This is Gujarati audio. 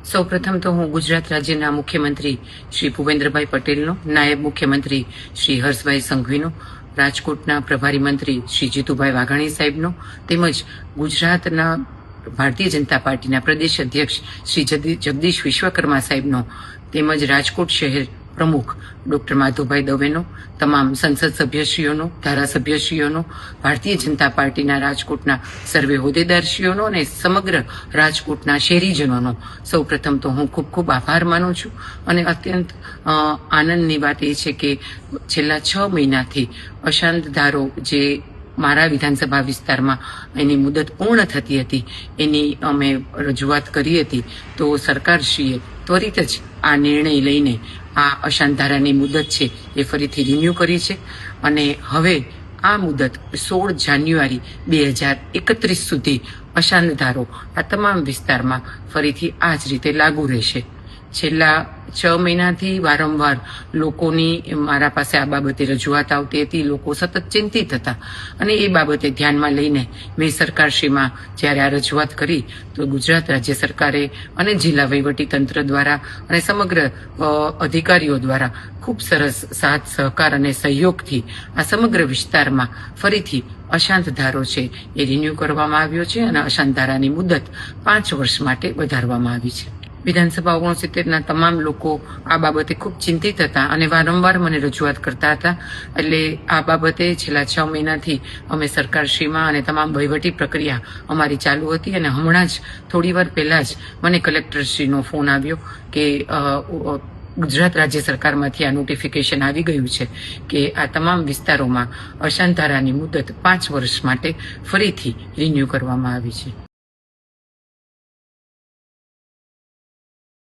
સૌપ્રથમ તો હું ગુજરાત રાજ્યના મુખ્યમંત્રી શ્રી ભૂપેન્દ્રભાઈ પટેલનો, નાયબ મુખ્યમંત્રી શ્રી હર્ષભાઈ સંઘવીનો, રાજકોટના પ્રભારી મંત્રી શ્રી જીતુભાઈ વાઘાણી સાહેબનો, તેમજ ગુજરાતના ભારતીય જનતા પાર્ટીના પ્રદેશ અધ્યક્ષ શ્રી જગદીશ વિશ્વકર્મા સાહેબનો, તેમજ રાજકોટ શહેર પ્રમુખ ડોક્ટર માધુભાઈ દવેનો, તમામ સંસદ સભ્યશ્રીઓનો, ધારાસભ્યશ્રીઓનો, ભારતીય જનતા પાર્ટીના રાજકોટના સર્વે હોદ્દેદારશ્રીઓનો અને સમગ્ર રાજકોટના શહેરીજનોનો સૌપ્રથમ તો હું ખૂબ ખૂબ આભાર માનું છું. અને અત્યંત આનંદની વાત એ છે કે છેલ્લા 6 મહિનાથી અશાંત ધારો જે મારા વિધાનસભા વિસ્તારમાં એની મુદત પૂર્ણ થતી હતી એની અમે રજૂઆત કરી હતી, તો સરકારશ્રીએ ત્વરિત જ આ નિર્ણય લઈને આ અશાંત ધારાની મુદત છે એ ફરીથી રિન્યૂ કરી છે અને હવે આ મુદત 16 જાન્યુઆરી 2031 સુધી અશાંત ધારો આ તમામ વિસ્તારમાં ફરીથી આ જ રીતે લાગુ રહેશે. છેલ્લા 6 મહિનાથી વારંવાર લોકોની મારા પાસે આ બાબતે રજૂઆત આવતી હતી. લોકો સતત ચિંતિત હતા અને એ બાબતે ધ્યાનમાં લઈને મેં સરકારશ્રીમાં જ્યારે આ રજૂઆત કરી તો ગુજરાત રાજ્ય સરકારે અને જિલ્લા વહીવટીતંત્ર દ્વારા અને સમગ્ર અધિકારીઓ દ્વારા ખૂબ સરસ સાથ સહકાર અને સહયોગથી આ સમગ્ર વિસ્તારમાં ફરીથી અશાંત ધારો છે એ રિન્યૂ કરવામાં આવ્યો છે અને અશાંત ધારાની મુદત 5 વર્ષ માટે વધારવામાં આવી છે. વિધાનસભા 69ના તમામ લોકો આ બાબતે ખૂબ ચિંતિત હતા અને વારંવાર મને રજૂઆત કરતા હતા. એટલે આ બાબતે છેલ્લા 6 મહિનાથી અમે સરકારશ્રીમાં અને તમામ વહીવટી પ્રક્રિયા અમારી ચાલુ હતી અને હમણાં જ થોડી વાર પહેલા જ મને કલેક્ટરશ્રીનો ફોન આવ્યો કે ગુજરાત રાજ્ય સરકારમાંથી આ નોટિફિકેશન આવી ગયું છે કે આ તમામ વિસ્તારોમાં અશાંત ધારાની મુદત 5 વર્ષ માટે ફરીથી રિન્યૂ કરવામાં આવી છે.